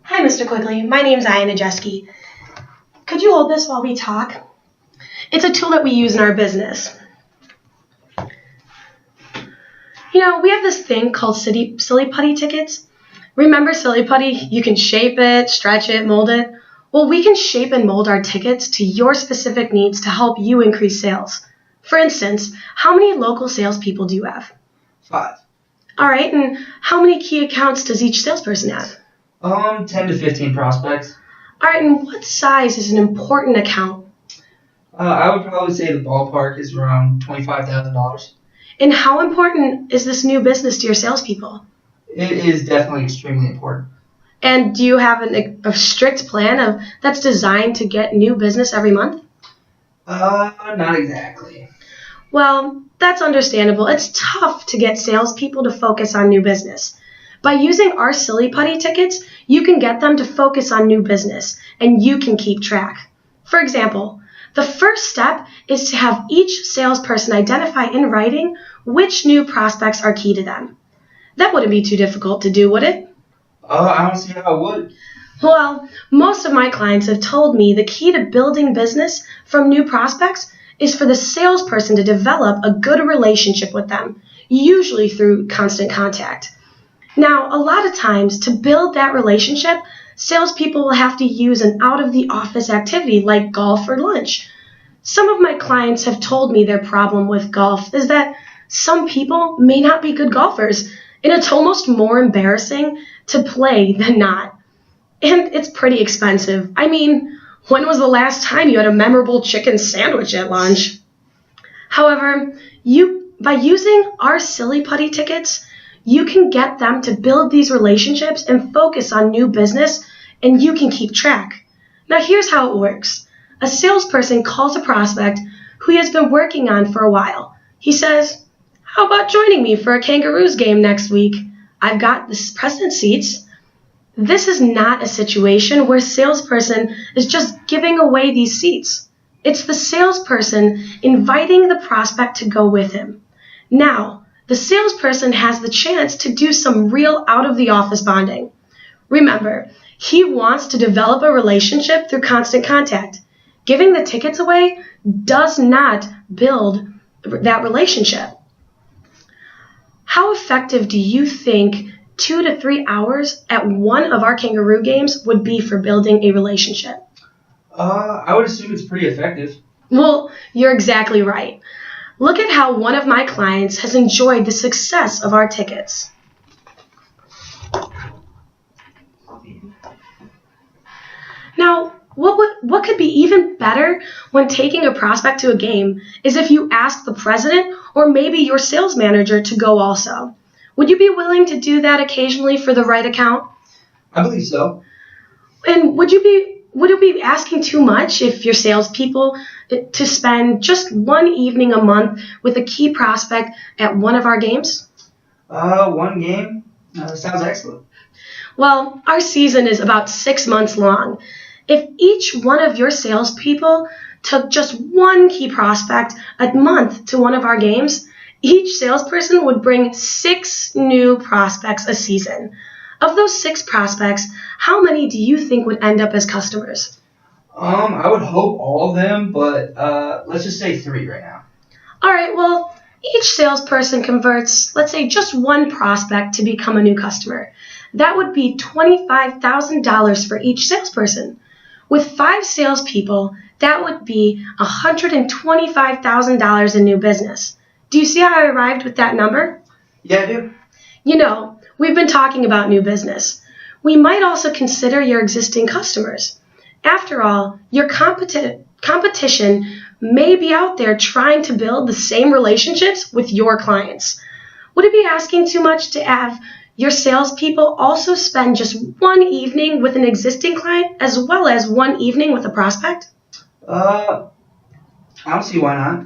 Hi, Mr. Quigley. My name's Andejeski. Could you hold this while we talk? It's a tool that we use in our business. We have this thing called silly putty tickets. Remember silly putty? You can shape it, stretch it, mold it. Well, we can shape and mold our tickets to your specific needs to help you increase sales. For instance, how many local salespeople do you have? 5. All right, and how many key accounts does each salesperson have? 10 to 15 prospects. All right, and what size is an important account? I would probably say the ballpark is around $25,000. And how important is this new business to your salespeople? It is definitely extremely important. And do you have a strict plan that's designed to get new business every month? Not exactly. Well, that's understandable. It's tough to get salespeople to focus on new business. By using our silly putty tickets, you can get them to focus on new business, and you can keep track. For example, the first step is to have each salesperson identify in writing which new prospects are key to them. That wouldn't be too difficult to do, would it? I don't see how it would. Well, most of my clients have told me the key to building business from new prospects is for the salesperson to develop a good relationship with them, usually through constant contact. Now, a lot of times, to build that relationship, salespeople will have to use an out-of-the-office activity like golf or lunch. Some of my clients have told me their problem with golf is that some people may not be good golfers, and it's almost more embarrassing to play than not. And it's pretty expensive. I mean, when was the last time you had a memorable chicken sandwich at lunch? However, by using our silly putty tickets, you can get them to build these relationships and focus on new business, and you can keep track. Now, here's how it works. A salesperson calls a prospect who he has been working on for a while. He says, "How about joining me for a Kangaroos game next week? I've got the president seats." This is not a situation where a salesperson is just giving away these seats. It's the salesperson inviting the prospect to go with him. Now, the salesperson has the chance to do some real out-of-the-office bonding. Remember, he wants to develop a relationship through constant contact. Giving the tickets away does not build that relationship. How effective do you think 2 to 3 hours at one of our Kangaroo games would be for building a relationship? I would assume it's pretty effective. Well, you're exactly right. Look at how one of my clients has enjoyed the success of our tickets. Now, what could be even better when taking a prospect to a game is if you ask the president or maybe your sales manager to go also. Would you be willing to do that occasionally for the right account? I believe so. And would it be asking too much if your salespeople to spend just one evening a month with a key prospect at one of our games? One game? Sounds excellent. Well, our season is about 6 months long. If each one of your salespeople took just one key prospect a month to one of our games, each salesperson would bring 6 new prospects a season. Of those 6 prospects, how many do you think would end up as customers? I would hope all of them, but let's just say 3 right now. All right, well, each salesperson converts, let's say, just one prospect to become a new customer. That would be $25,000 for each salesperson. With 5 salespeople, that would be $125,000 in new business. Do you see how I arrived with that number? Yeah, I do. We've been talking about new business. We might also consider your existing customers. After all, your competition may be out there trying to build the same relationships with your clients. Would it be asking too much to have your salespeople also spend just one evening with an existing client as well as one evening with a prospect? I don't see why not.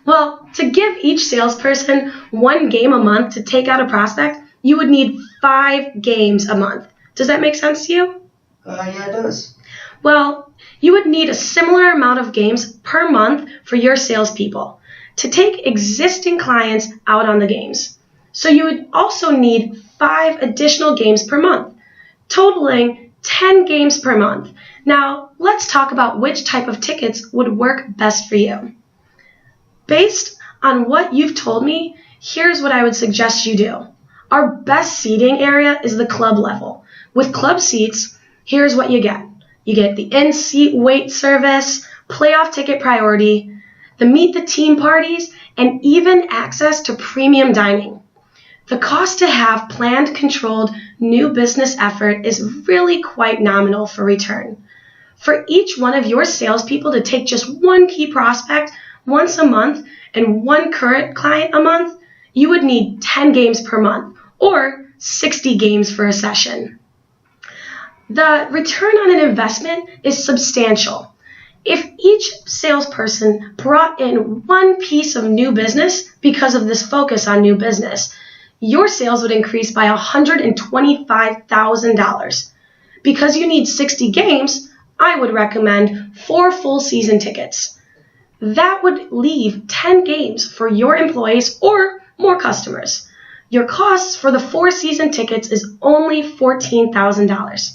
Well, to give each salesperson one game a month to take out a prospect, you would need 5 games a month. Does that make sense to you? Yeah, it does. Well, you would need a similar amount of games per month for your salespeople to take existing clients out on the games. So you would also need 5 additional games per month. totaling 10 games per month. Now, let's talk about which type of tickets would work best for you. Based on what you've told me, here's what I would suggest you do. Our best seating area is the club level. With club seats, here's what you get. You get the in-seat wait service, playoff ticket priority, the meet the team parties, and even access to premium dining. The cost to have planned, controlled new business effort is really quite nominal for return. For each one of your salespeople to take just one key prospect once a month and one current client a month, you would need 10 games per month or 60 games for a session. The return on an investment is substantial. If each salesperson brought in one piece of new business because of this focus on new business, your sales would increase by $125,000. Because you need 60 games, I would recommend 4 full season tickets. That would leave 10 games for your employees or more customers. Your costs for the 4 season tickets is only $14,000.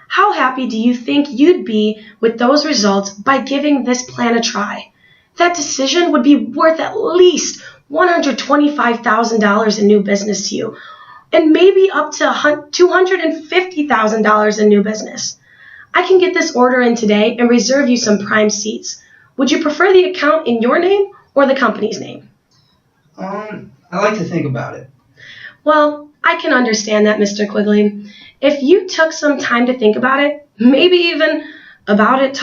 How happy do you think you'd be with those results by giving this plan a try? That decision would be worth at least $125,000 in new business to you, and maybe up to $250,000 in new business. I can get this order in today and reserve you some prime seats. Would you prefer the account in your name or the company's name? I like to think about it. Well, I can understand that, Mr. Quigley. If you took some time to think about it, maybe even about it,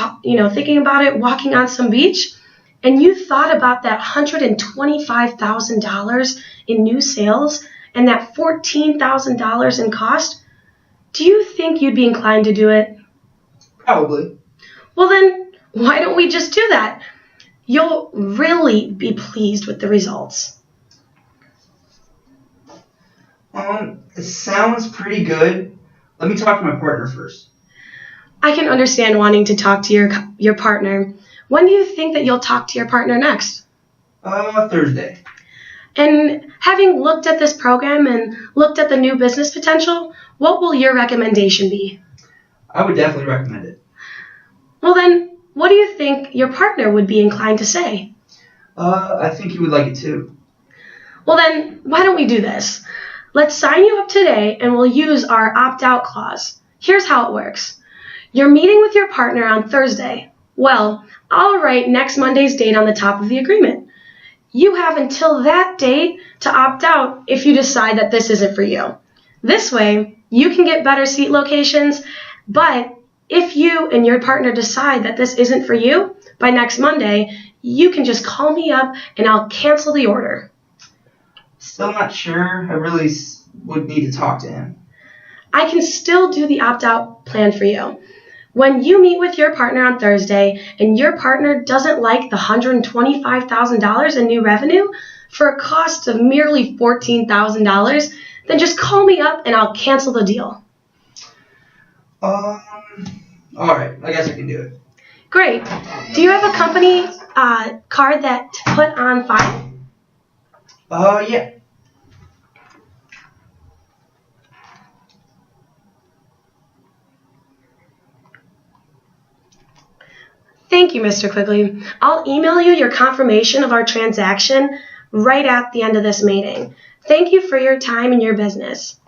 thinking about it, walking on some beach, and you thought about that $125,000 in new sales and that $14,000 in cost, do you think you'd be inclined to do it? Probably. Well then, why don't we just do that? You'll really be pleased with the results. It sounds pretty good. Let me talk to my partner first. I can understand wanting to talk to your partner. When do you think that you'll talk to your partner next? Thursday. And having looked at this program and looked at the new business potential, what will your recommendation be? I would definitely recommend it. Well then, what do you think your partner would be inclined to say? I think he would like it too. Well then, why don't we do this? Let's sign you up today and we'll use our opt-out clause. Here's how it works. You're meeting with your partner on Thursday. Well, I'll write next Monday's date on the top of the agreement. You have until that date to opt out if you decide that this isn't for you. This way, you can get better seat locations, but if you and your partner decide that this isn't for you, by next Monday, you can just call me up and I'll cancel the order. Still not sure. I really would need to talk to him. I can still do the opt-out plan for you. When you meet with your partner on Thursday and your partner doesn't like the $125,000 in new revenue for a cost of merely $14,000, then just call me up and I'll cancel the deal. All right. I guess I can do it. Great. Do you have a company card that to put on file? Yeah. Thank you, Mr. Quigley. I'll email you your confirmation of our transaction right at the end of this meeting. Thank you for your time and your business.